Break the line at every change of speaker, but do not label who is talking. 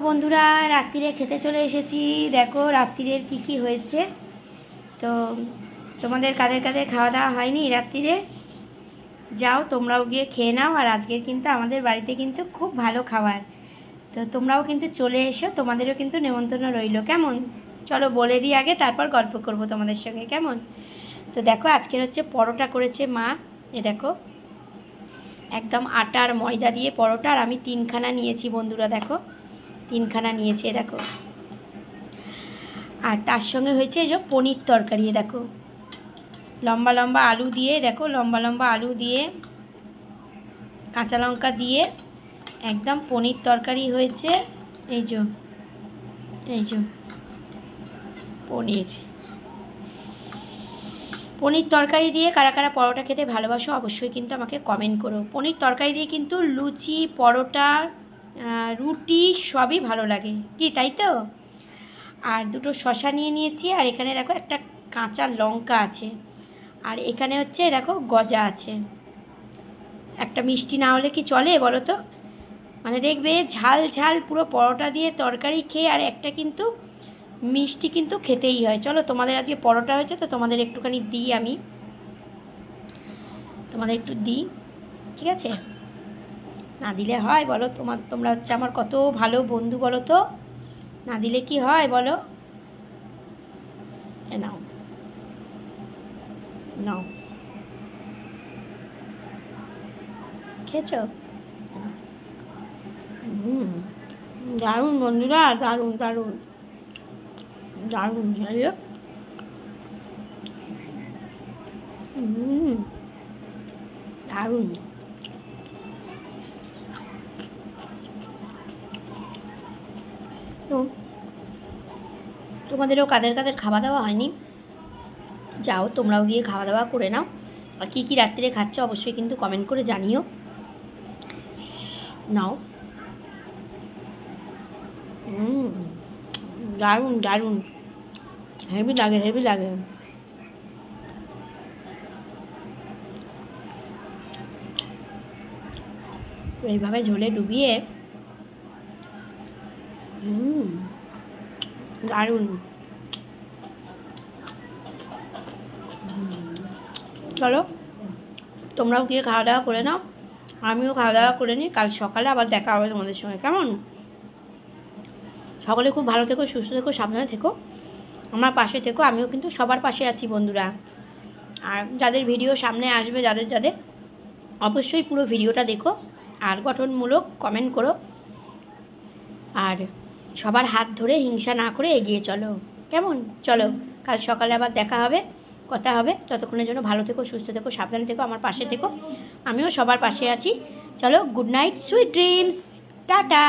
বন্ধুরা রাত্রিরে খেতে চলে এসেছি। দেখো রাত্রিরের কি হয়েছে। তো তোমাদের কাদের কাদের খাওয়া দাওয়া হয়নি রাত্রিরে, যাও তোমরাও গিয়ে খেয়ে নাও। আর আজকের কিন্তু আমাদের বাড়িতে কিন্তু খুব ভালো খাবার, তো তোমরাও কিন্তু চলে এসো, তোমাদেরও কিন্তু নেমন্তন্ন রইল। কেমন, চলো বলে দিই আগে, তারপর গল্প করব তোমাদের সঙ্গে, কেমন। তো দেখো আজকের হচ্ছে পরোটা করেছে মা। এ দেখো একদম আটার ময়দা দিয়ে পরোটা, আর আমি 3খানা নিয়েছি বন্ধুরা, দেখো 3খানা নিয়েছে দেখো। আর তার সঙ্গে হয়েছে এই যে পনির তরকারি, দেখো লম্বা লম্বা আলু দিয়ে, দেখো লম্বা লম্বা আলু দিয়ে কাঁচা লঙ্কা দিয়ে একদম পনির তরকারি হয়েছে। এই যে পনির তরকারি দিয়ে কারা কারা পরোটা খেতে ভালোবাসো অবশ্যই কিন্তু আমাকে কমেন্ট করো। পনির তরকারি দিয়ে কিন্তু লুচি, পরোটা, রুটি সবই ভালো লাগে কি, তাই তো। আর দুটো শসা নিয়ে নিয়েছি, আর এখানে দেখো একটা কাঁচা লঙ্কা আছে, আর এখানে হচ্ছে দেখো গজা আছে। একটা মিষ্টি না হলে কি চলে বলো তো, মানে দেখবে ঝাল ঝাল পুরো পরোটা দিয়ে তরকারি খেয়ে আর একটা কিন্তু মিষ্টি কিন্তু খেতেই হয়। চলো তোমাদের আজকে পরোটা হয়েছে তো তোমাদের একটুখানি দিই, আমি তোমাদের একটু দিই, ঠিক আছে। না দিলে হয় বলো, তোমরা হচ্ছে আমার কত ভালো বন্ধু বলো তো, না দিলে কি হয় বলো। নাও নাও, খেয়েছ? দারুণ বন্ধুরা, দারুণ দারুণ দারুণ, যাই হোক দারুণ। তো তোমাদেরও কাদের কাদের খাওয়া দাওয়া হয়নি, যাও তোমরাও গিয়ে খাওয়া দাওয়া করে নাও। আর কি কি রাত্রে খাচ্ছ অবশ্যই কিন্তু কমেন্ট করে জানিও। নাও, দারুণ দারুণ, হেভি লাগে হেভি লাগে। এইভাবে ঝোলে ডুবিয়ে দারুণ। চলো তোমরাও গিয়ে খাওয়া দাওয়া করে নাও, আমিও খাওয়া দাওয়া করে নিই, কাল সকালে আবার দেখা হবে তোমাদের সঙ্গে, কেমন। সকলে খুব ভালো থেকো, সুস্থ থেকো, সাবধানে থেকো, আমার পাশে থেকো, আমিও কিন্তু সবার পাশে আছি বন্ধুরা। আর যাদের ভিডিও সামনে আসবে, যাদের অবশ্যই পুরো ভিডিওটা দেখো, আর গঠনমূলক কমেন্ট করো, আর সবার হাত ধরে হিংসা না করে এগিয়ে চলো, কেমন। চলো কাল সকালে আবার দেখা হবে, কথা হবে, ততক্ষণের জন্য ভালো থেকো, সুস্থ থেকো, সাবধানে থেকো, আমার পাশে থেকো, আমিও সবার পাশে আছি। চলো good night, sweet dreams, tata.